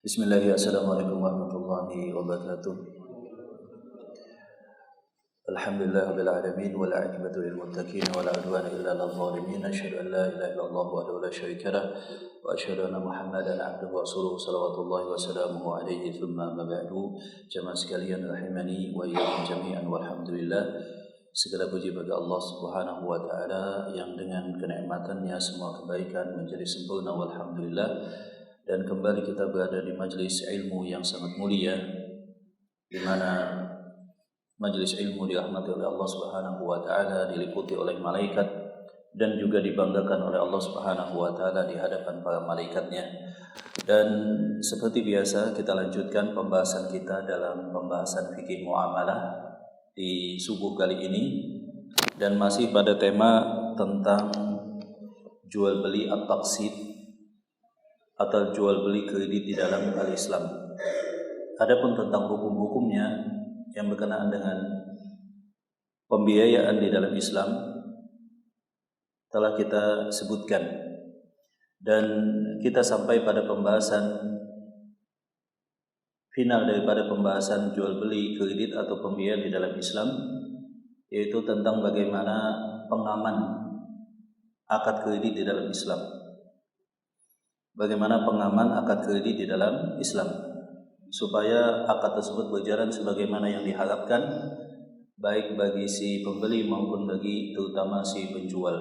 Bismillahirrahmanirrahim. Assalamualaikum warahmatullahi wabarakatuh. Alhamdulillahirabbil alamin wal 'aqibatu lil muttaqin wa la 'udwana illa 'alal zalimin. Asyhadu an la ilaha illallah wahdahu la syarika lah wa asyhadu anna Muhammadan 'abduhu wa rasuluhu shalawatullahi wa salamuhu alaihi tsumma amma ba'du. Jamaah sekalian rahimani wa iyyakum jami'an walhamdulillah. Segala puji bagi Allah Subhanahu wa taala yang dengan kenikmatannya semua kebaikan menjadi sempurna walhamdulillah. Dan kembali kita berada di majelis ilmu yang sangat mulia, di mana majelis ilmu dirahmati oleh Allah Subhanahu wa taala, diliputi oleh malaikat dan juga dibanggakan oleh Allah Subhanahu wa taala di hadapan para malaikatnya. Dan seperti biasa kita lanjutkan pembahasan kita dalam pembahasan fikih muamalah di subuh kali ini, dan masih pada tema tentang jual beli at-taqsid atau jual beli kredit di dalam al-Islam. Adapun tentang hukum-hukumnya yang berkenaan dengan pembiayaan di dalam Islam telah kita sebutkan, dan kita sampai pada pembahasan final daripada pembahasan jual beli kredit atau pembiayaan di dalam Islam, yaitu tentang bagaimana pengaman akad kredit di dalam Islam. Bagaimana pengaman akad kredit di dalam Islam supaya akad tersebut berjalan sebagaimana yang diharapkan, baik bagi si pembeli maupun bagi terutama si penjual.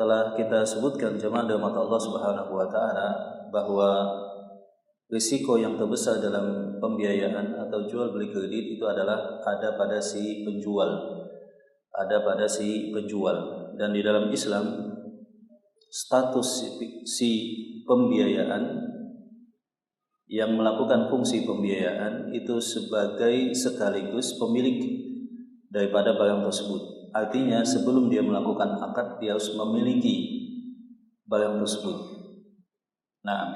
Telah kita sebutkan jemaah rahmat Allah Subhanahu wa taala bahwa risiko yang terbesar dalam pembiayaan atau jual beli kredit itu adalah ada pada si penjual. Dan di dalam Islam status si pembiayaan yang melakukan fungsi pembiayaan itu sebagai sekaligus pemilik daripada barang tersebut. Artinya sebelum dia melakukan akad, dia harus memiliki barang tersebut. Nah,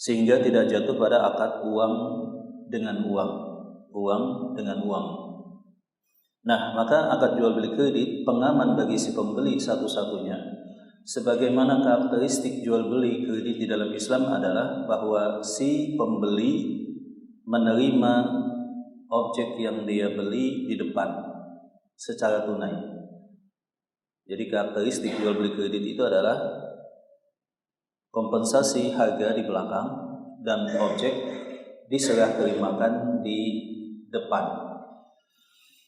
sehingga tidak jatuh pada akad uang dengan uang. Nah, maka akad jual beli kredit pengaman bagi si pembeli satu-satunya. Sebagaimana karakteristik jual beli kredit di dalam Islam adalah bahwa si pembeli menerima objek yang dia beli di depan secara tunai. Jadi karakteristik jual beli kredit itu adalah kompensasi harga di belakang dan objek diserah terimakan di depan.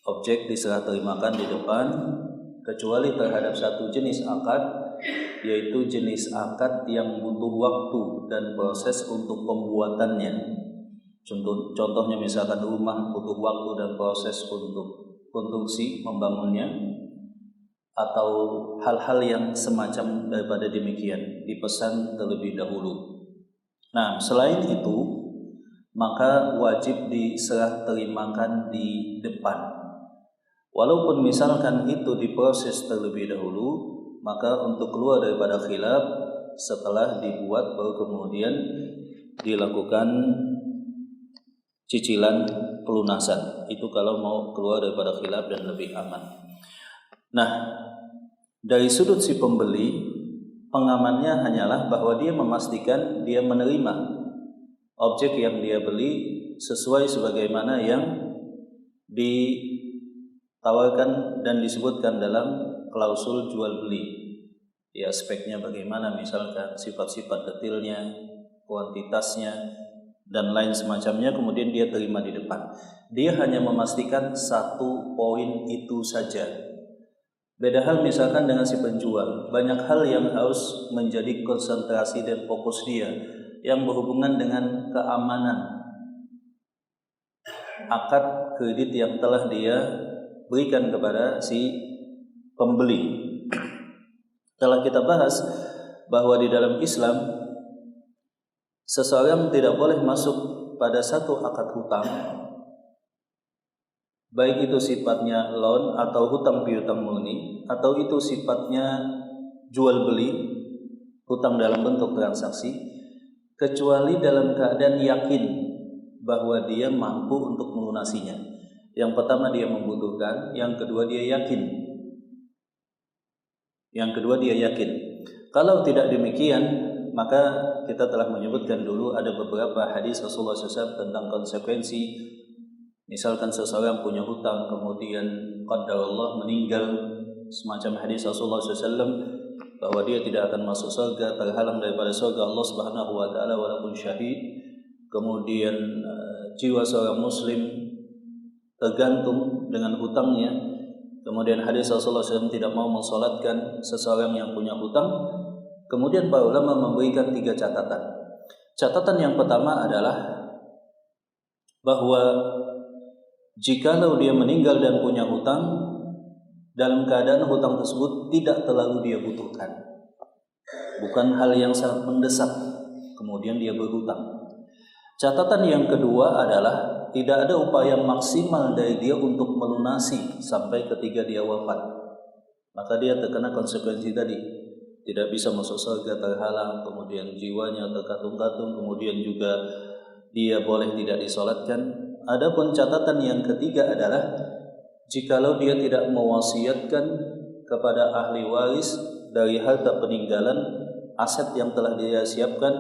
Objek diserah terimakan di depan kecuali terhadap satu jenis akad, yaitu jenis akad yang butuh waktu dan proses untuk pembuatannya. Contohnya misalkan rumah butuh waktu dan proses untuk konstruksi membangunnya, atau hal-hal yang semacam daripada demikian dipesan terlebih dahulu. Nah, selain itu maka wajib diserah terimakan di depan. Walaupun misalkan itu diproses terlebih dahulu, maka untuk keluar daripada khilaf setelah dibuat baru kemudian dilakukan cicilan pelunasan. Itu kalau mau keluar daripada khilaf dan lebih aman. Nah, dari sudut si pembeli, pengamannya hanyalah bahwa dia memastikan dia menerima objek yang dia beli sesuai sebagaimana yang ditawarkan dan disebutkan dalam klausul jual beli. Ya, speknya bagaimana, misalkan sifat-sifat detailnya, kuantitasnya dan lain semacamnya, kemudian dia terima di depan. Dia hanya memastikan satu poin itu saja. Beda hal misalkan dengan si penjual, banyak hal yang harus menjadi konsentrasi dan fokus dia yang berhubungan dengan keamanan akad kredit yang telah dia berikan kepada si pembeli. Telah kita bahas bahwa di dalam Islam seseorang tidak boleh masuk pada satu akad hutang, baik itu sifatnya loan atau hutang piutang murni, atau itu sifatnya jual beli, hutang dalam bentuk transaksi, kecuali dalam keadaan yakin bahwa dia mampu untuk melunasinya. Yang pertama dia membutuhkan, yang kedua dia yakin. Kalau tidak demikian, maka kita telah menyebutkan dulu ada beberapa hadis Rasulullah SAW tentang konsekuensi. Misalkan seseorang punya hutang kemudian qadarullah meninggal, semacam hadis Rasulullah SAW bahwa dia tidak akan masuk surga, terhalang daripada surga Allah Subhanahu wa taala walaupun syahid. Kemudian jiwa seorang muslim tergantung dengan hutangnya. Kemudian hadis Rasulullah SAW tidak mau mensolatkan seseorang yang punya hutang. Kemudian para ulama memberikan 3 catatan. Catatan yang pertama adalah bahwa jikalau dia meninggal dan punya hutang, dalam keadaan hutang tersebut tidak terlalu dia butuhkan, bukan hal yang sangat mendesak, kemudian dia berhutang. Catatan yang kedua adalah tidak ada upaya maksimal dari dia untuk melunasi sampai ketika dia wafat. Maka dia terkena konsekuensi tadi, tidak bisa masuk surga, terhalang, kemudian jiwanya terkatung-katung, kemudian juga dia boleh tidak disolatkan. Adapun catatan yang ketiga adalah jikalau dia tidak mewasiatkan kepada ahli waris dari harta peninggalan aset yang telah dia siapkan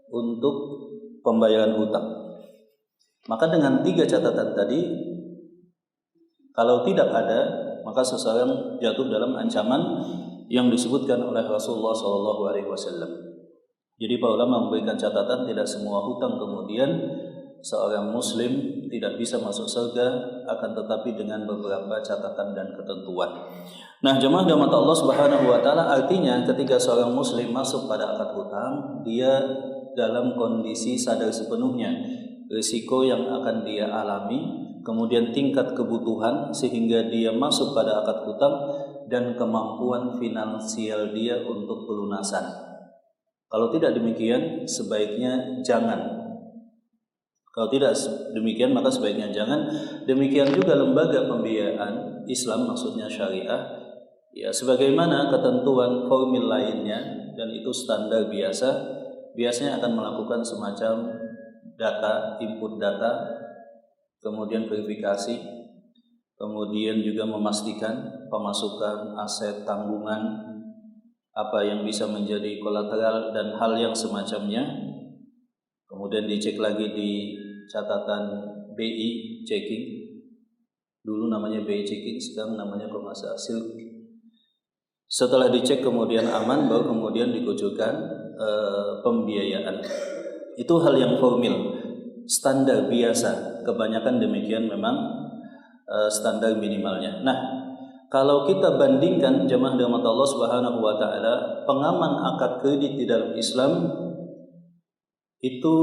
untuk pembayaran hutang. Maka dengan 3 catatan tadi, kalau tidak ada, maka seseorang jatuh dalam ancaman yang disebutkan oleh Rasulullah SAW. Jadi para ulama memberikan catatan tidak semua hutang kemudian seorang muslim tidak bisa masuk surga, akan tetapi dengan beberapa catatan dan ketentuan. Nah, jemaah rahmat Allah Subhanahu wa taala, artinya ketika seorang muslim masuk pada akad hutang, dia dalam kondisi sadar sepenuhnya risiko yang akan dia alami, kemudian tingkat kebutuhan sehingga dia masuk pada akad hutang, dan kemampuan finansial dia untuk pelunasan. Kalau tidak demikian, sebaiknya jangan. Kalau tidak demikian, maka sebaiknya jangan. Demikian juga lembaga pembiayaan Islam, maksudnya syariah, ya sebagaimana ketentuan formil lainnya, dan itu standar biasa, biasanya akan melakukan semacam data, input data, kemudian verifikasi, kemudian juga memastikan pemasukan, aset, tanggungan, apa yang bisa menjadi kolateral dan hal yang semacamnya. Kemudian dicek lagi di catatan BI checking. Dulu namanya BI checking, sekarang namanya kalau nggak salah Silk. Setelah dicek kemudian aman, baru kemudian dikucurkan pembiayaan. Itu hal yang formil, standar biasa. Kebanyakan demikian memang standar minimalnya. Nah, kalau kita bandingkan jemaah rahmat Allah Subhanahu wa taala, pengaman akad kredit di dalam Islam itu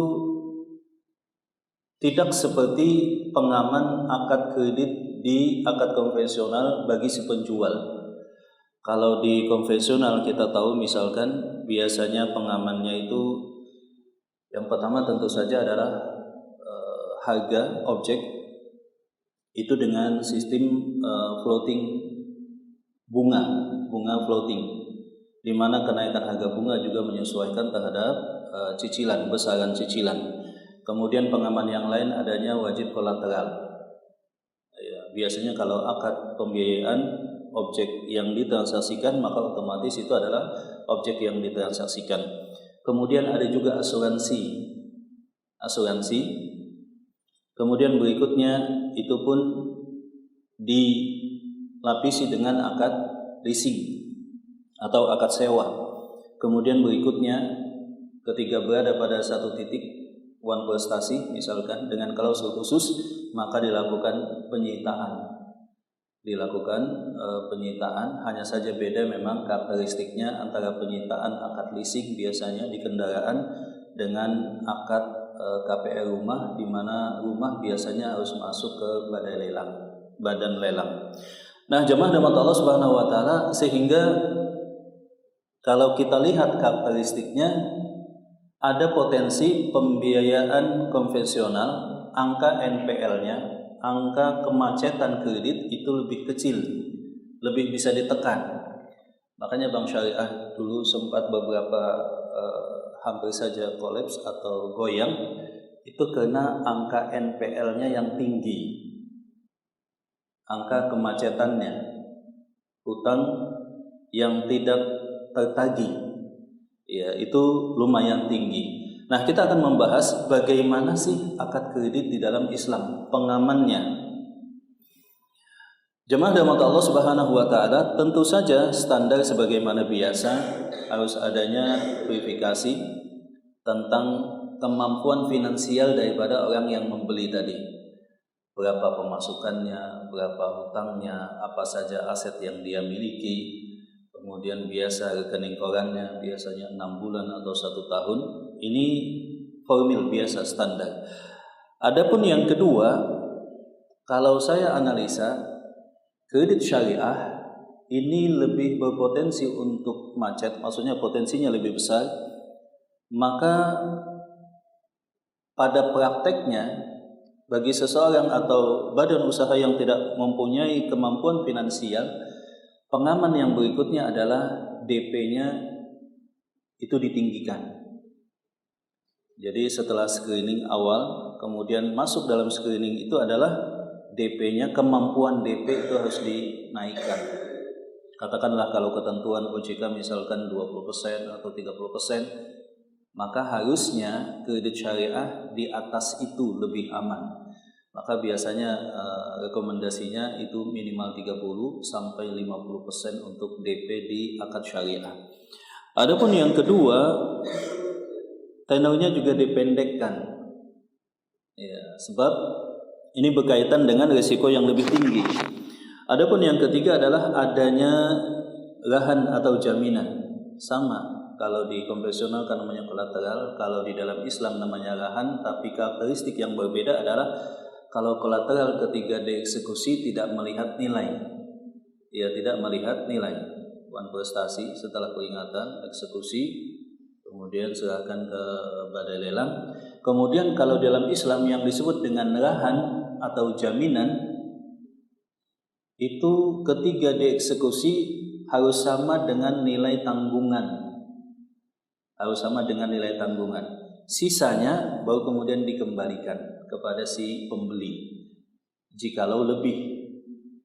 tidak seperti pengaman akad kredit di akad konvensional bagi si penjual. Kalau di konvensional kita tahu misalkan biasanya pengamannya itu yang pertama tentu saja adalah harga objek itu dengan sistem floating bunga floating, di mana kenaikan harga bunga juga menyesuaikan terhadap cicilan, besaran cicilan. Kemudian pengaman yang lain adanya wajib kolateral. Ya, biasanya kalau akad pembiayaan objek yang ditransaksikan, maka otomatis itu adalah objek yang ditransaksikan. Kemudian ada juga asuransi. Kemudian berikutnya itu pun dilapisi dengan akad leasing atau akad sewa. Kemudian berikutnya ketika berada pada satu titik wan prestasi misalkan dengan klausul khusus, maka dilakukan penyitaan. Hanya saja beda memang karakteristiknya antara penyitaan akad leasing biasanya di kendaraan dengan akad KPR rumah, di mana rumah biasanya harus masuk ke badan lelang. Nah, jemaah rahmat Allah Subhanahu wa taala, sehingga kalau kita lihat karakteristiknya, ada potensi pembiayaan konvensional, angka NPL-nya, angka kemacetan kredit itu lebih kecil, lebih bisa ditekan. Makanya Bank Syariah dulu sempat beberapa hampir saja kolaps atau goyang, itu karena angka NPL-nya yang tinggi, angka kemacetannya, hutang yang tidak tertagih. Ya, itu lumayan tinggi. Nah, kita akan membahas bagaimana sih akad kredit di dalam Islam, pengamannya. Jemaah rahmat Allah Subhanahu wa taala, tentu saja standar sebagaimana biasa harus adanya verifikasi tentang kemampuan finansial daripada orang yang membeli tadi. Berapa pemasukannya, berapa hutangnya, apa saja aset yang dia miliki. Kemudian biasa rekening korannya biasanya 6 bulan atau 1 tahun. Ini formil biasa standar. Adapun yang kedua, kalau saya analisa kredit syariah ini lebih berpotensi untuk macet, maksudnya potensinya lebih besar. Maka pada prakteknya bagi seseorang atau badan usaha yang tidak mempunyai kemampuan finansial, pengaman yang berikutnya adalah DP-nya itu ditinggikan. Jadi setelah screening awal, kemudian masuk dalam screening itu adalah DP-nya, kemampuan DP itu harus dinaikkan. Katakanlah kalau ketentuan OJK misalkan 20% atau 30%, maka harusnya kredit syariah di atas itu lebih aman. Maka biasanya rekomendasinya itu minimal 30 sampai 50% untuk DP di akad syariah. Adapun yang kedua, tenornya juga dipendekkan. Ya, sebab ini berkaitan dengan risiko yang lebih tinggi. Adapun yang ketiga adalah adanya lahan atau jaminan. Sama. Kalau di konvensional kan namanya kolateral, kalau di dalam Islam namanya lahan, tapi karakteristik yang berbeda adalah kalau kolateral ketika dieksekusi tidak melihat nilai. Ya, tidak melihat nilai. Wan prestasi setelah peringatan, eksekusi, kemudian serahkan ke badai lelang. Kemudian kalau dalam Islam yang disebut dengan lahan atau jaminan, itu ketika dieksekusi harus sama dengan nilai tanggungan. Harus sama dengan nilai tanggungan. Sisanya baru kemudian dikembalikan kepada si pembeli. Jikalau lebih,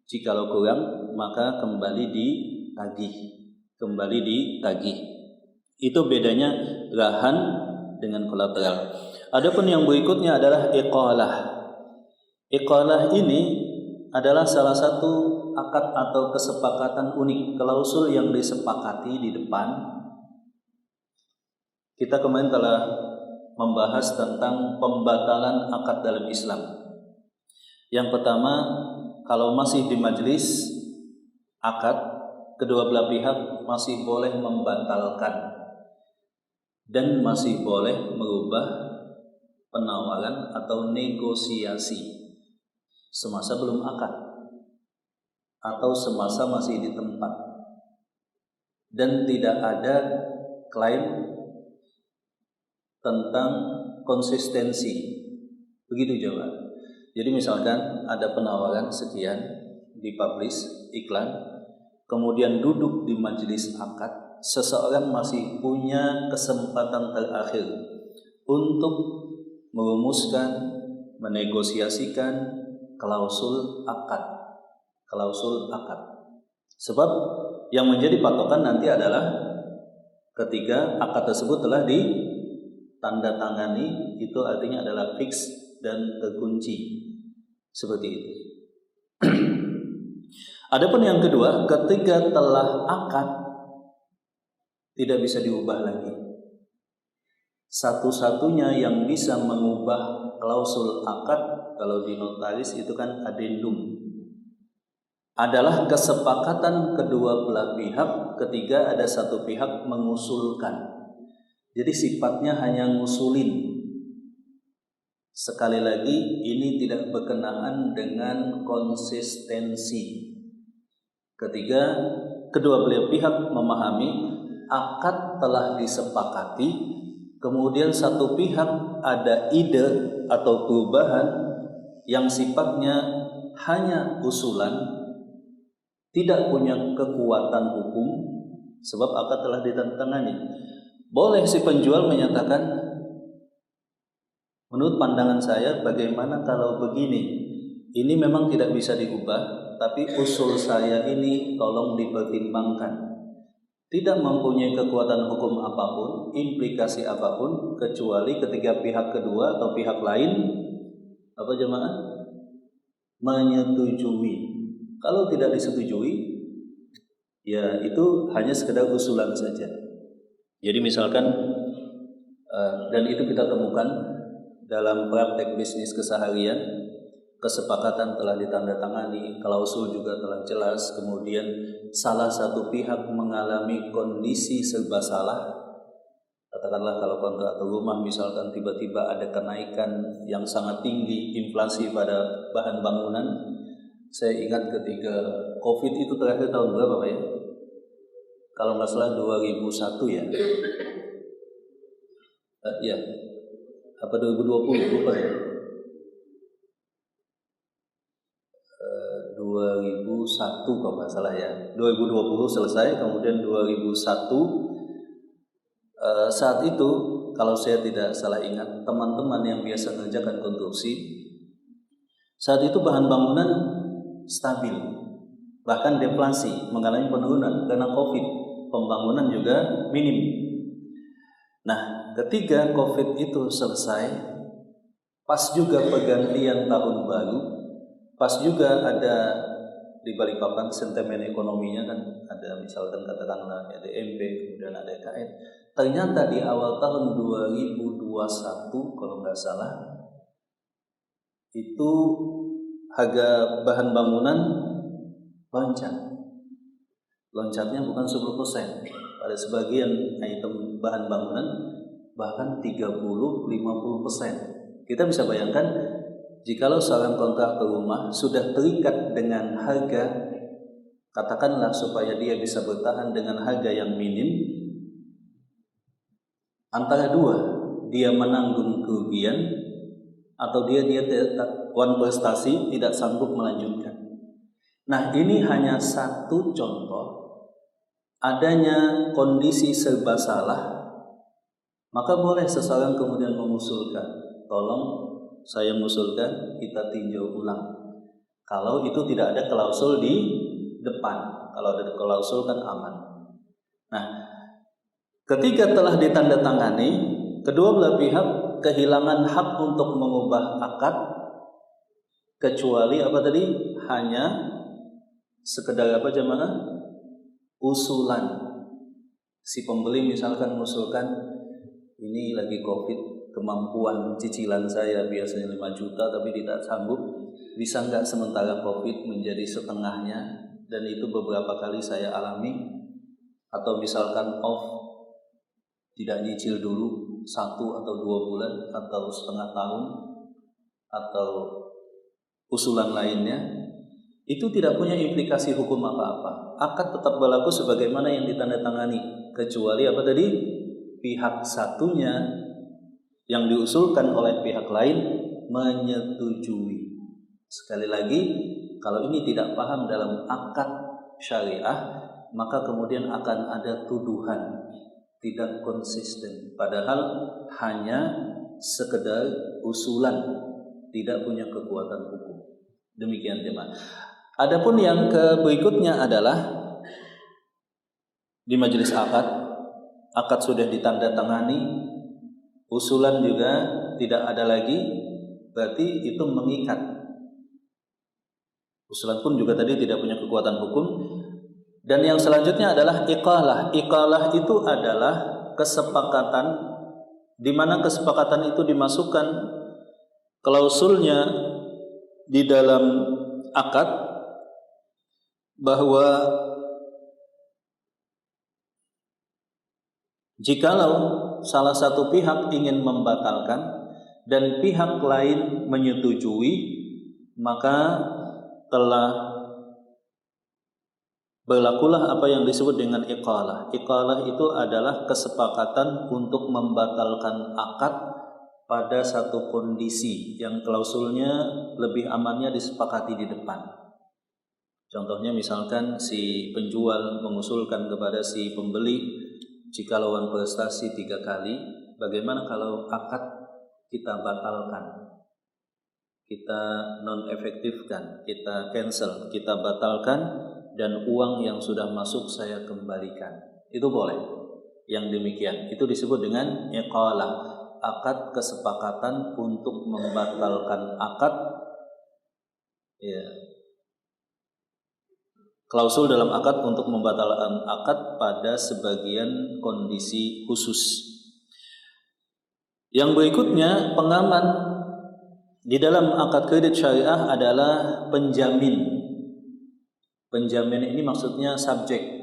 jikalau kurang, maka kembali ditagih. Itu bedanya lahan dengan kolateral. Adapun yang berikutnya adalah iqalah. Iqalah ini adalah salah satu akad atau kesepakatan unik, klausul yang disepakati di depan. Kita kemarin telah membahas tentang pembatalan akad dalam Islam. Yang pertama, kalau masih di majelis akad, kedua belah pihak masih boleh membatalkan dan masih boleh merubah penawaran atau negosiasi semasa belum akad atau semasa masih di tempat, dan tidak ada klaim tentang konsistensi. Begitu jawab. Jadi misalkan ada penawaran sekian, dipublish iklan, kemudian duduk di majelis akad, seseorang masih punya kesempatan terakhir untuk merumuskan, menegosiasikan klausul akad. Sebab yang menjadi patokan nanti adalah ketika akad tersebut telah ditanda tangani, itu artinya adalah fix dan terkunci. Seperti itu. Adapun yang kedua, ketika telah akad tidak bisa diubah lagi. Satu-satunya yang bisa mengubah klausul akad kalau di notaris itu kan addendum, adalah kesepakatan kedua belah pihak ketika ada satu pihak mengusulkan. Jadi sifatnya hanya ngusulin. Sekali lagi, ini tidak berkenaan dengan konsistensi. Ketika kedua belah pihak memahami akad telah disepakati, kemudian satu pihak ada ide atau perubahan yang sifatnya hanya usulan, tidak punya kekuatan hukum, sebab akad telah ditandatangani. Boleh si penjual menyatakan, menurut pandangan saya bagaimana kalau begini, ini memang tidak bisa diubah, tapi usul saya ini tolong dipertimbangkan. tidak mempunyai kekuatan hukum apapun, implikasi apapun, kecuali ketika pihak kedua atau pihak lain apa jemaah menyetujui. Kalau tidak disetujui, ya itu hanya sekedar usulan saja. Jadi misalkan dan itu kita temukan dalam praktek bisnis keseharian, kesepakatan telah ditandatangani, klausul juga telah jelas, kemudian salah satu pihak mengalami kondisi serba salah. Katakanlah kalau kontrak atau rumah misalkan tiba-tiba ada kenaikan yang sangat tinggi, inflasi pada bahan bangunan. Saya ingat ketika COVID itu terakhir tahun berapa Pak ya? Kalau nggak salah 2001 ya. Ya, apa 2020 lupa ya? 2001 kalau nggak salah ya. 2020 selesai, kemudian 2001 saat itu kalau saya tidak salah ingat, teman-teman yang biasa mengerjakan konstruksi saat itu bahan bangunan stabil, bahkan deflasi, mengalami penurunan karena COVID. Pembangunan juga minim. Nah, ketika COVID itu selesai, pas juga pergantian tahun baru, pas juga ada di Balikpapan sentimen ekonominya kan ada misalkan katakanlah ada MP, kemudian ada EKN. Ternyata di awal tahun 2021 kalau nggak salah itu harga bahan bangunan loncat. Loncatnya bukan 10%, pada sebagian item bahan bangunan bahkan 30-50%. Kita bisa bayangkan jikalau seorang kontraktor rumah sudah terikat dengan harga, katakanlah supaya dia bisa bertahan dengan harga yang minim, antara dua, dia menanggung kerugian atau dia one prestasi tidak sanggup melanjutkan. Nah, ini hanya satu contoh adanya kondisi serba salah, maka boleh seseorang kemudian mengusulkan, tolong saya mengusulkan kita tinjau ulang. Kalau itu tidak ada klausul di depan, kalau ada klausul kan aman. Nah, ketika telah ditandatangani, kedua belah pihak kehilangan hak untuk mengubah akad, kecuali apa tadi? Hanya sekedar apa jemaah? Usulan. Si pembeli misalkan mengusulkan, ini lagi COVID, kemampuan cicilan saya biasanya 5 juta tapi tidak sanggup, bisa nggak sementara COVID menjadi setengahnya, dan itu beberapa kali saya alami. Atau misalkan off, tidak nyicil dulu 1 atau 2 bulan atau setengah tahun atau usulan lainnya, itu tidak punya implikasi hukum apa-apa. Akad tetap berlaku sebagaimana yang ditandatangani, kecuali apa tadi? Pihak satunya yang diusulkan oleh pihak lain menyetujui. Sekali lagi, kalau ini tidak paham dalam akad syariah, maka kemudian akan ada tuduhan tidak konsisten, padahal hanya sekedar usulan, tidak punya kekuatan hukum. Demikian jemaah. Adapun yang berikutnya adalah di majelis akad sudah ditandatangani, usulan juga tidak ada lagi, berarti itu mengikat. Usulan pun juga tadi tidak punya kekuatan hukum. Dan yang selanjutnya adalah iqalah. Iqalah itu adalah kesepakatan di mana kesepakatan itu dimasukkan klausulnya di dalam akad bahwa jikalau salah satu pihak ingin membatalkan dan pihak lain menyetujui, maka telah berlakulah apa yang disebut dengan iqalah. Iqalah itu adalah kesepakatan untuk membatalkan akad pada satu kondisi yang klausulnya lebih amannya disepakati di depan. Contohnya misalkan si penjual mengusulkan kepada si pembeli, jika lawan prestasi 3 kali, bagaimana kalau akad kita batalkan, kita non-efektifkan, kita cancel, kita batalkan, dan uang yang sudah masuk saya kembalikan. itu boleh. Yang demikian itu disebut dengan iqalah, akad kesepakatan untuk membatalkan akad, ya. Klausul dalam akad untuk membatalkan akad pada sebagian kondisi khusus. Yang berikutnya, pengaman di dalam akad kredit syariah adalah penjamin. Penjamin ini maksudnya subjek.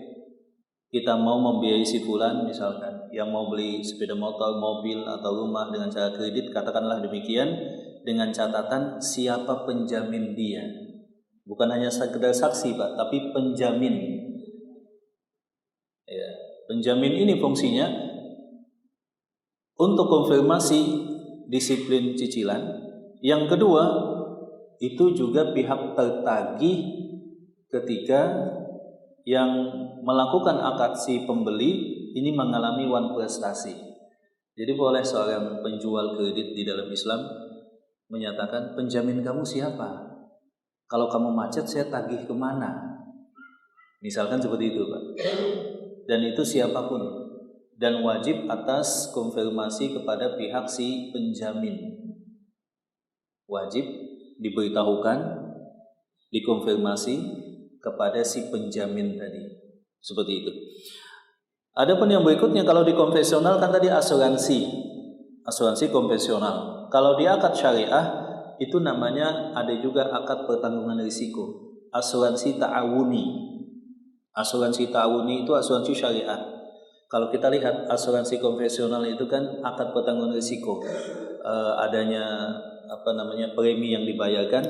Kita mau membiayai si fulan misalkan, yang mau beli sepeda motor, mobil, atau rumah dengan cara kredit, katakanlah demikian, dengan catatan siapa penjamin dia. Bukan hanya sekedar saksi, Pak, tapi penjamin. Ya, penjamin ini fungsinya untuk konfirmasi disiplin cicilan. Yang kedua, itu juga pihak tertagih ketika yang melakukan akad si pembeli ini mengalami wan prestasi. Jadi boleh seorang penjual kredit di dalam Islam menyatakan, penjamin kamu siapa? Kalau kamu macet, saya tagih kemana? Misalkan seperti itu, Pak. Dan itu siapapun. Dan wajib atas konfirmasi kepada pihak si penjamin. Wajib diberitahukan, dikonfirmasi kepada si penjamin tadi. Seperti itu. Adapun yang berikutnya, kalau di konvensional kan tadi asuransi konvensional. Kalau di akad syariah itu namanya ada juga akad pertanggungan risiko, asuransi ta'awuni. Asuransi ta'awuni itu asuransi syariah. Kalau kita lihat asuransi konvensional itu kan akad pertanggungan risiko, adanya premi yang dibayarkan,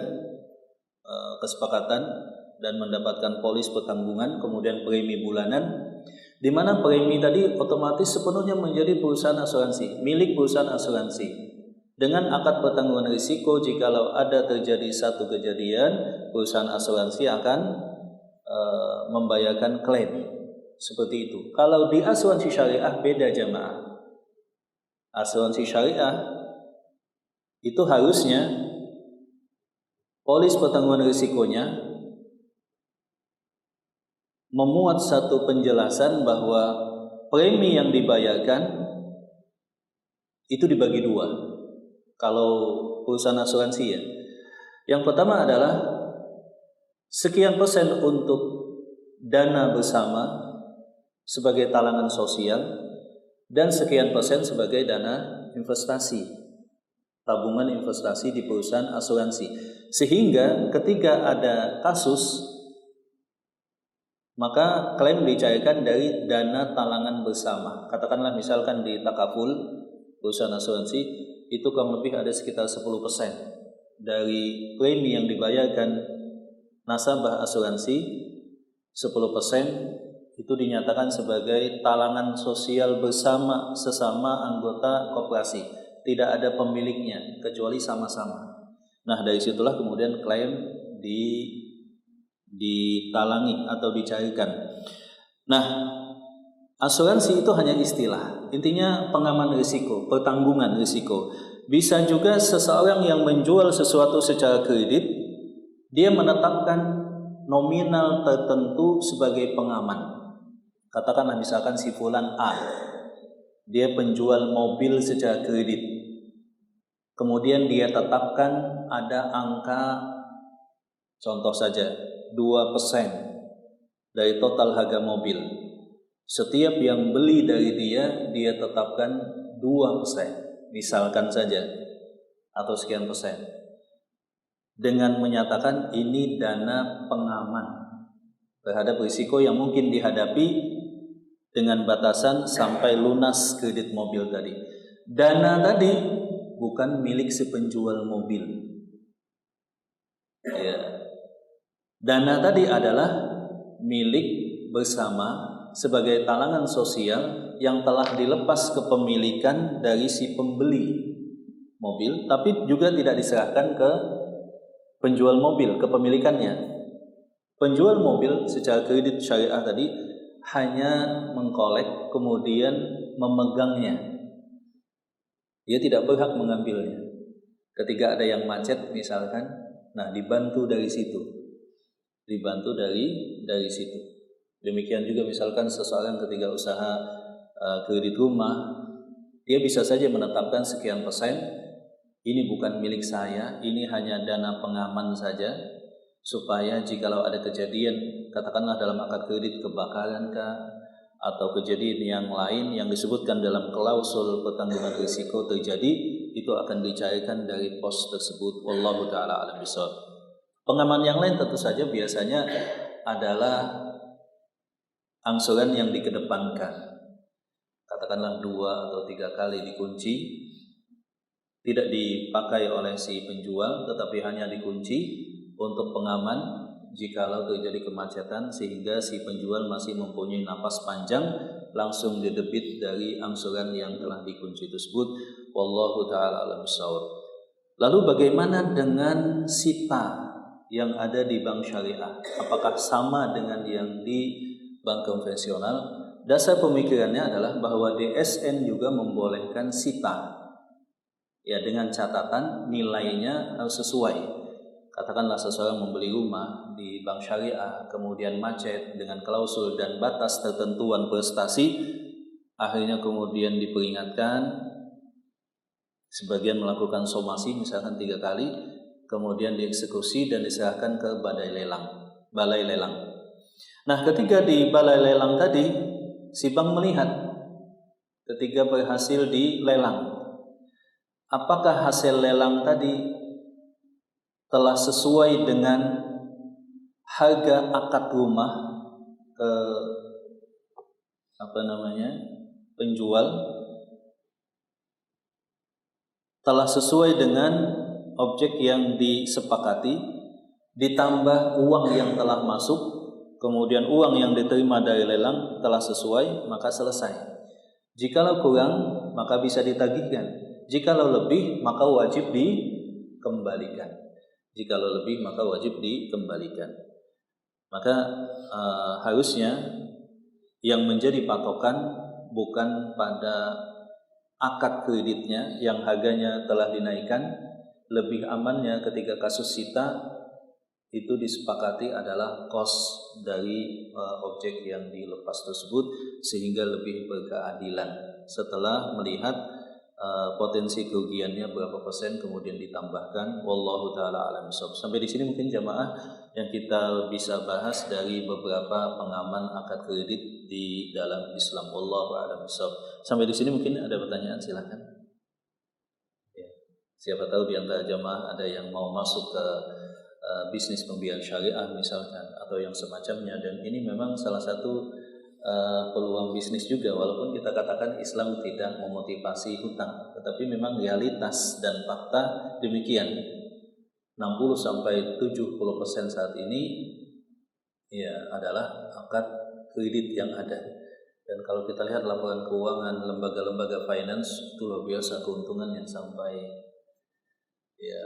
kesepakatan dan mendapatkan polis pertanggungan, kemudian premi bulanan, di mana premi tadi otomatis sepenuhnya menjadi perusahaan asuransi, milik perusahaan asuransi. Dengan akad pertanggungan risiko, jikalau ada terjadi satu kejadian, perusahaan asuransi akan membayarkan klaim. Seperti itu. Kalau di asuransi syariah beda, jamaah. Asuransi syariah itu harusnya polis pertanggungan risikonya memuat satu penjelasan bahwa premi yang dibayarkan itu dibagi dua. Kalau perusahaan asuransi ya, yang pertama adalah sekian persen untuk dana bersama sebagai talangan sosial dan sekian persen sebagai dana investasi, tabungan investasi di perusahaan asuransi. Sehingga ketika ada kasus, maka klaim dicairkan dari dana talangan bersama. Katakanlah misalkan di takaful perusahaan asuransi itu kurang lebih ada sekitar 10% dari premi yang dibayarkan nasabah asuransi, 10% itu dinyatakan sebagai talangan sosial bersama sesama anggota koperasi. Tidak ada pemiliknya kecuali sama-sama. Nah, dari situlah kemudian klaim ditalangi atau dicairkan. Nah, asuransi itu hanya istilah. Intinya pengaman risiko, pertanggungan risiko. Bisa juga seseorang yang menjual sesuatu secara kredit, dia menetapkan nominal tertentu sebagai pengaman. Katakanlah misalkan si fulan A, dia penjual mobil secara kredit. Kemudian dia tetapkan ada angka, contoh saja 2% dari total harga mobil. Setiap yang beli dari dia tetapkan 2%, misalkan saja, atau sekian persen, dengan menyatakan ini dana pengaman terhadap risiko yang mungkin dihadapi dengan batasan sampai lunas kredit mobil tadi. Dana tadi bukan milik si penjual mobil. Ya. Dana tadi adalah milik bersama sebagai talangan sosial yang telah dilepas kepemilikan dari si pembeli mobil, tapi juga tidak diserahkan ke penjual mobil kepemilikannya. Penjual mobil secara kredit syariah tadi hanya mengkolek kemudian memegangnya. Dia tidak berhak mengambilnya. Ketika ada yang macet misalkan, nah dibantu dari situ. Dibantu dari situ. Demikian juga misalkan seseorang ketika usaha kredit rumah, dia bisa saja menetapkan sekian persen, ini bukan milik saya, ini hanya dana pengaman saja, supaya jikalau ada kejadian, katakanlah dalam akad kredit kebakaran kah, atau kejadian yang lain yang disebutkan dalam klausul pertanggungan risiko terjadi, itu akan dicarikan dari pos tersebut. Wallahu ta'ala a'lam bishawab. Pengaman yang lain tentu saja biasanya adalah angsuran yang dikedepankan, katakanlah 2 atau 3 kali dikunci, tidak dipakai oleh si penjual tetapi hanya dikunci untuk pengaman jikalau terjadi kemacetan, sehingga si penjual masih mempunyai napas panjang langsung didebit dari angsuran yang telah dikunci tersebut. Wallahu ta'ala a'lam bishawab. Lalu bagaimana dengan sita yang ada di bank syariah? Apakah sama dengan yang di bank konvensional? Dasar pemikirannya adalah bahwa DSN juga membolehkan sita, ya, dengan catatan nilainya harus sesuai. Katakanlah seseorang membeli rumah di bank syariah, kemudian macet dengan klausul dan batas tertentuan prestasi, akhirnya kemudian diperingatkan, sebagian melakukan somasi misalkan 3 kali, kemudian dieksekusi dan diserahkan ke balai lelang. Nah, ketika di balai lelang tadi, si bank melihat ketika berhasil dilelang, apakah hasil lelang tadi telah sesuai dengan harga akad rumah ke penjual, telah sesuai dengan objek yang disepakati, ditambah uang yang telah masuk, kemudian uang yang diterima dari lelang telah sesuai, maka selesai. Jikalau kurang, maka bisa ditagihkan. Jikalau lebih, maka wajib dikembalikan. Maka harusnya yang menjadi patokan bukan pada akad kreditnya yang harganya telah dinaikkan. Lebih amannya ketika kasus sita itu disepakati adalah kos dari objek yang dilepas tersebut, sehingga lebih berkeadilan setelah melihat potensi kerugiannya berapa persen kemudian ditambahkan. Wallahu taala alam bishawab. Sampai di sini mungkin jamaah yang kita bisa bahas dari beberapa pengaman akad kredit di dalam Islam. Wallahu alam bishawab. Sampai di sini mungkin ada pertanyaan, silakan. Ya. Siapa tahu di antara jamaah ada yang mau masuk ke bisnis pembiayaan syariah misalkan, atau yang semacamnya, dan ini memang salah satu peluang bisnis juga, walaupun kita katakan Islam tidak memotivasi hutang, tetapi memang realitas dan fakta demikian. 60-70% saat ini ya adalah akad kredit yang ada. Dan kalau kita lihat laporan keuangan lembaga-lembaga finance, itu luar biasa keuntungan yang sampai ya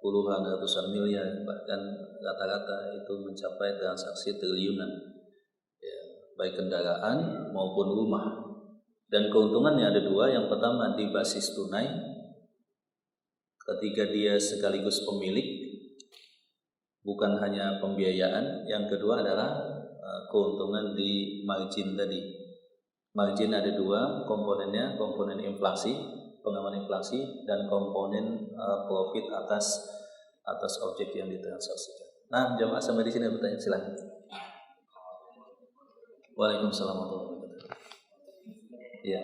puluhan ratusan miliar, bahkan rata-rata itu mencapai transaksi triliunan, ya, baik kendaraan maupun rumah. Dan keuntungannya ada 2. Yang pertama di basis tunai, ketika dia sekaligus pemilik, bukan hanya pembiayaan. Yang kedua adalah keuntungan di margin tadi. Margin ada 2 komponennya, komponen inflasi, pengaman inflasi, dan komponen profit atas objek yang ditransaksikan. Nah, jamaah sampai di sini bertanya, silakan. Waalaikumsalam warahmatullahi wabarakatuh. Ya.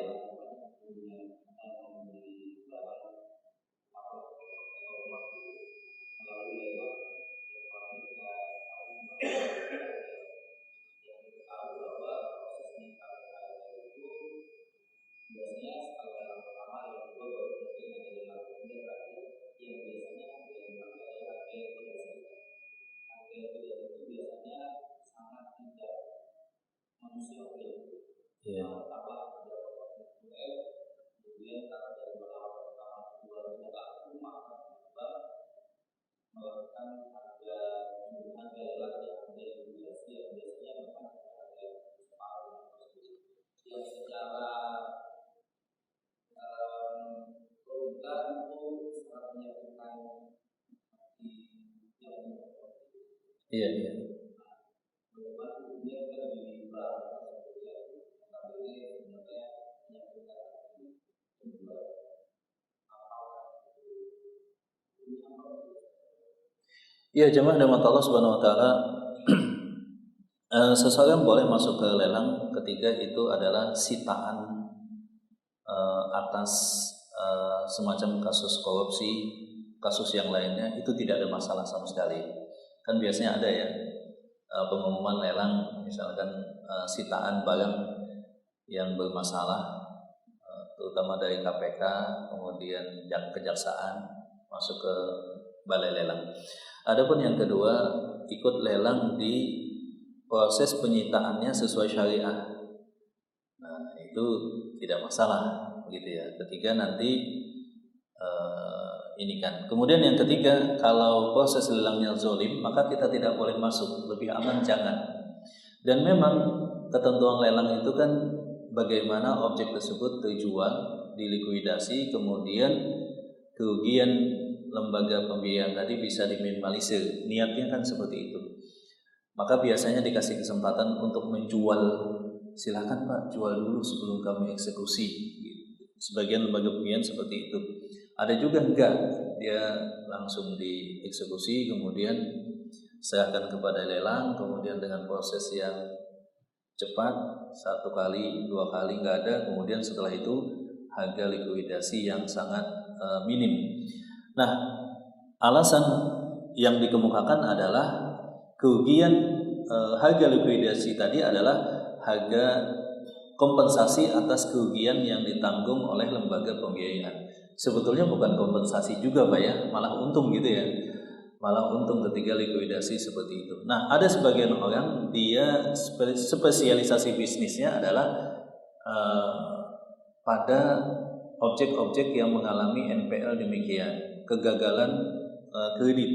Ya. Iya. Ya, jemaah rahmat Allah Subhanahu wa taala, seseorang boleh masuk ke lelang ketika itu adalah sitaan atas semacam kasus korupsi, kasus yang lainnya, itu tidak ada masalah sama sekali. Kan biasanya ada ya pengumuman lelang, misalkan sitaan barang yang bermasalah, terutama dari KPK, kemudian kejaksaan, masuk ke balai lelang. Adapun yang kedua, ikut lelang di proses penyitaannya sesuai syariah. Nah, itu tidak masalah, begitu ya. Ketika nanti ini kan. Kemudian yang ketiga, kalau proses lelangnya zolim, maka kita tidak boleh masuk. Lebih aman jangan. Dan memang ketentuan lelang itu kan bagaimana objek tersebut terjual, dilikuidasi, kemudian kerugian lembaga pembiayaan tadi bisa diminimalisir. Niatnya kan seperti itu. Maka biasanya dikasih kesempatan untuk menjual. Silakan Pak, jual dulu sebelum kami eksekusi. Sebagian lembaga pembiayaan seperti itu. Ada juga enggak, dia langsung dieksekusi, kemudian serahkan kepada lelang, kemudian dengan proses yang cepat, 1 kali, 2 kali enggak ada, kemudian setelah itu harga likuidasi yang sangat minim. Nah, alasan yang dikemukakan adalah kerugian harga likuidasi tadi adalah harga kompensasi atas kerugian yang ditanggung oleh lembaga pembiayaan. Sebetulnya bukan kompensasi juga Pak ya, malah untung gitu ya. Malah untung ketika likuidasi seperti itu. Nah, ada sebagian orang dia spesialisasi bisnisnya adalah pada objek-objek yang mengalami NPL demikian, kegagalan kredit.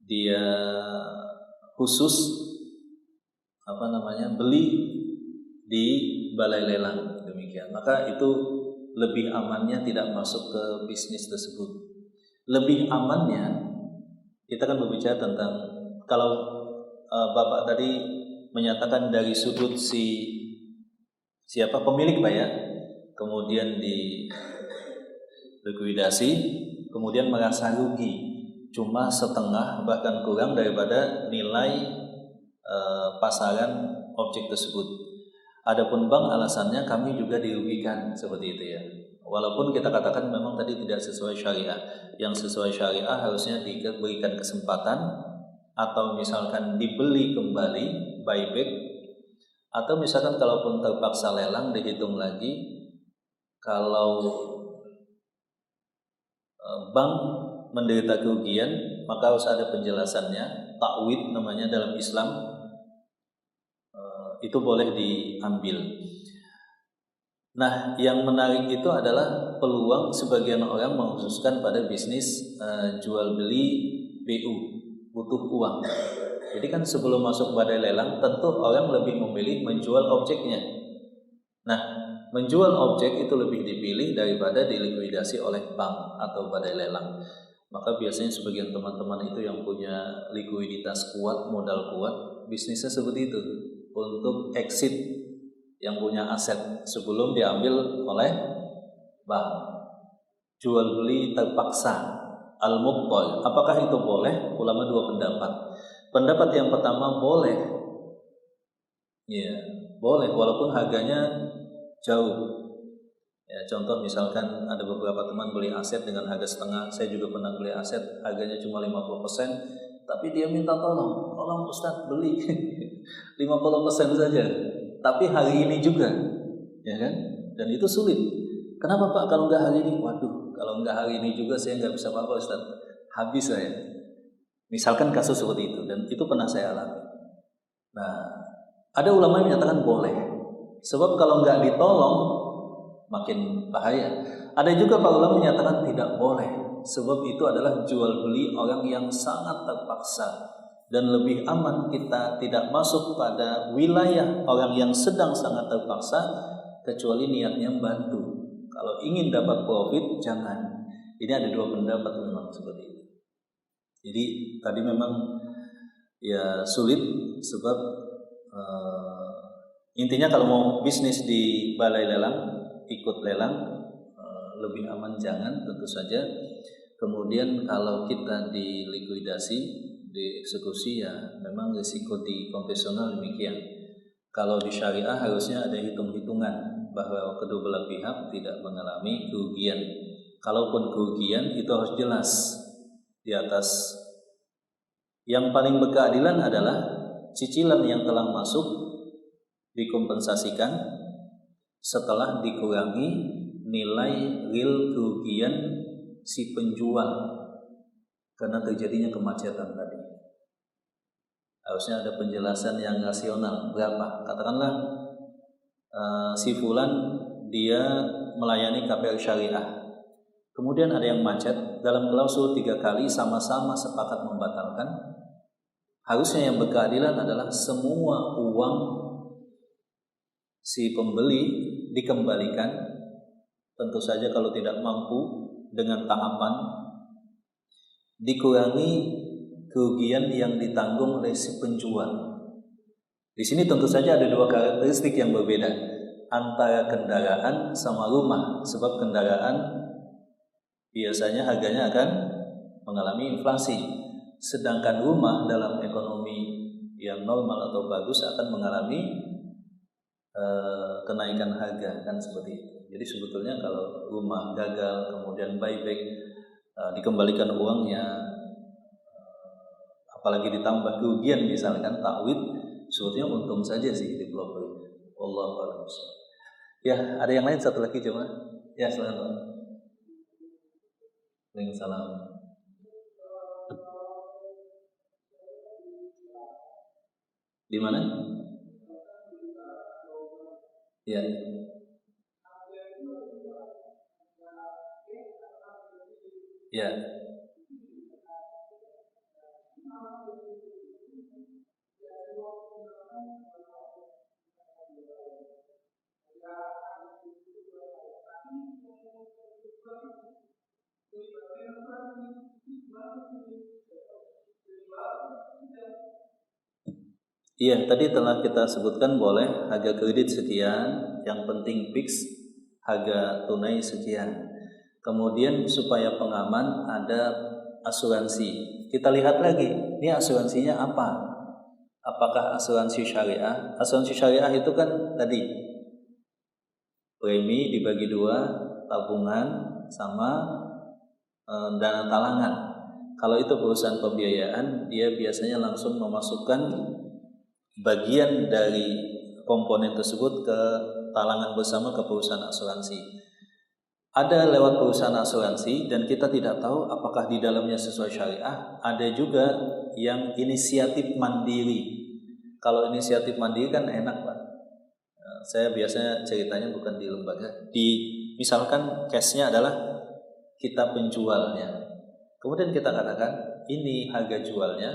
Dia khusus beli di balai lelang demikian. Maka itu lebih amannya tidak masuk ke bisnis tersebut. Lebih amannya kita kan berbicara tentang kalau Bapak tadi menyatakan dari sudut siapa pemilik Pak ya, kemudian di likuidasi, kemudian merasa rugi cuma setengah bahkan kurang daripada nilai pasaran objek tersebut. Adapun bank alasannya kami juga dirugikan seperti itu ya. Walaupun kita katakan memang tadi tidak sesuai syariah. Yang sesuai syariah harusnya diberikan kesempatan atau misalkan dibeli kembali buyback, atau misalkan kalaupun terpaksa lelang dihitung lagi. Kalau bank menderita kerugian maka harus ada penjelasannya, takwid namanya dalam Islam. Itu boleh diambil. Nah, yang menarik itu adalah peluang sebagian orang mengkhususkan pada bisnis jual beli BU, butuh uang. Jadi kan sebelum masuk badai lelang tentu orang lebih memilih menjual objeknya. Nah, menjual objek itu lebih dipilih daripada dilikuidasi oleh bank atau badai lelang. Maka biasanya sebagian teman-teman itu yang punya likuiditas kuat, modal kuat, bisnisnya seperti itu, untuk exit yang punya aset sebelum diambil oleh bank. Jual beli terpaksa, al-mubtal. Apakah itu boleh? Ulama dua pendapat. Pendapat yang pertama boleh. Ya, boleh walaupun harganya jauh. Ya, contoh misalkan ada beberapa teman beli aset dengan harga setengah. Saya juga pernah beli aset harganya cuma 50%. Tapi dia minta tolong Ustadz beli 50% saja. Tapi hari ini juga, ya kan? Dan itu sulit. Kenapa Pak kalau nggak hari ini? Waduh, kalau nggak hari ini juga saya nggak bisa apa-apa Ustadz. Habis saya. Misalkan kasus seperti itu, dan itu pernah saya alami. Nah, ada ulama yang menyatakan boleh. Sebab kalau nggak ditolong makin bahaya. Ada juga para ulama menyatakan tidak boleh. Sebab itu adalah jual beli orang yang sangat terpaksa, dan lebih aman kita tidak masuk pada wilayah orang yang sedang sangat terpaksa kecuali niatnya membantu. Kalau ingin dapat profit jangan. Ini ada dua pendapat memang seperti itu. Jadi tadi memang ya sulit sebab intinya kalau mau bisnis di balai lelang, ikut lelang, lebih aman jangan tentu saja. Kemudian kalau kita dilikuidasi, dieksekusi, ya memang risiko di konvensional demikian. Kalau di syariah harusnya ada hitung-hitungan bahwa kedua belah pihak tidak mengalami kerugian. Kalaupun kerugian itu harus jelas di atas. Yang paling berkeadilan adalah cicilan yang telah masuk dikompensasikan setelah dikurangi nilai real kerugian si penjual karena terjadinya kemacetan tadi. Harusnya ada penjelasan yang rasional. Berapa? Katakanlah si fulan dia melayani KPR syariah. Kemudian ada yang macet, dalam klausul 3 kali sama-sama sepakat membatalkan. Harusnya yang berkeadilan adalah semua uang si pembeli dikembalikan. Tentu saja kalau tidak mampu dengan tahapan, dikurangi kerugian yang ditanggung oleh si penjual. Di sini tentu saja ada 2 karakteristik yang berbeda antara kendaraan sama rumah, sebab kendaraan biasanya harganya akan mengalami inflasi, sedangkan rumah dalam ekonomi yang normal atau bagus akan mengalami kenaikan harga, kan seperti itu. Jadi sebetulnya kalau rumah gagal kemudian buyback, dikembalikan uangnya, apalagi ditambah kerugian misalkan takwid, sebetulnya untung saja sih di pelopor. Wallahu a'lam. Ya, ada yang lain satu lagi coba. Ya, silakan. Waalaikumsalam. Di mana? Ya. Ya. Iya, tadi telah kita sebutkan boleh harga kredit sekian, yang penting fix harga tunai sekian. Kemudian supaya pengaman ada asuransi. Kita lihat lagi, ini asuransinya apa? Apakah asuransi syariah? Asuransi syariah itu kan tadi premi dibagi 2, tabungan sama dana talangan. Kalau itu perusahaan pembiayaan, dia biasanya langsung memasukkan bagian dari komponen tersebut ke talangan bersama ke perusahaan asuransi. Ada lewat perusahaan asuransi dan kita tidak tahu apakah di dalamnya sesuai syariah. Ada juga yang inisiatif mandiri. Kalau inisiatif mandiri kan enak, Pak. Saya biasanya ceritanya bukan di lembaga. Misalkan case-nya adalah kita penjualnya. Kemudian kita katakan ini harga jualnya,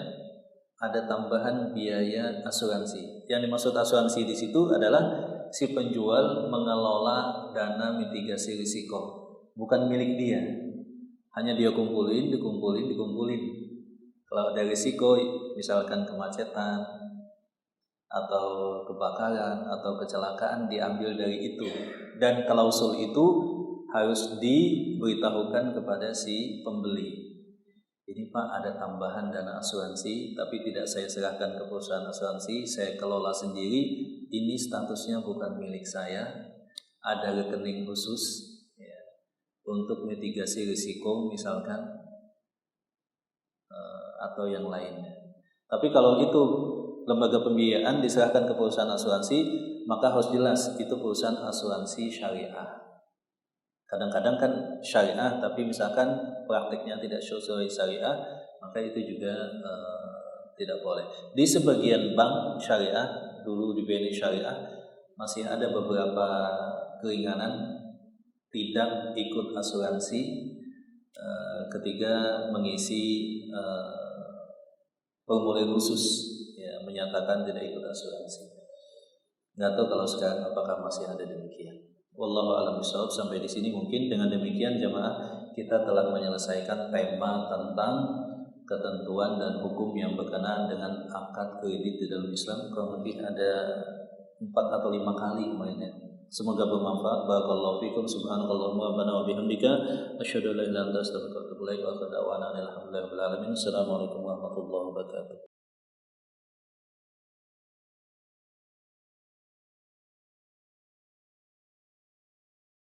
ada tambahan biaya asuransi. Yang dimaksud asuransi di situ adalah si penjual mengelola dana mitigasi risiko, bukan milik dia. Hanya dia dikumpulin. Kalau ada risiko, misalkan kemacetan atau kebakaran atau kecelakaan, diambil dari itu. Dan klausul itu harus diberitahukan kepada si pembeli. Ini Pak, ada tambahan dana asuransi, tapi tidak saya serahkan ke perusahaan asuransi, saya kelola sendiri. Ini statusnya bukan milik saya. Ada rekening khusus ya, untuk mitigasi risiko misalkan atau yang lainnya. Tapi kalau itu lembaga pembiayaan diserahkan ke perusahaan asuransi, maka harus jelas itu perusahaan asuransi syariah. Kadang-kadang kan syariah, tapi misalkan praktiknya tidak sesuai syariah, maka itu juga tidak boleh. Di sebagian bank syariah, dulu di BNI Syariah, masih ada beberapa keringanan tidak ikut asuransi ketika mengisi formulir khusus, ya, menyatakan tidak ikut asuransi. Nggak tahu kalau sekarang apakah masih ada demikian. Wallahu a'lam bishawab. Sampai di sini mungkin dengan demikian jamaah kita telah menyelesaikan tema tentang ketentuan dan hukum yang berkenaan dengan akad kredit di dalam Islam. Kurang lebih ada 4 atau 5 kali kemarin ya. Semoga bermanfaat. Barakallahu fikum. Subhanakallahumma wa bihamdika asyhadu an la ilaha illa anta astaghfiruka wa atubu ilaik. Wa akhir da'wana alhamdulillahi rabbil alamin. Assalamualaikum warahmatullahi wabarakatuh.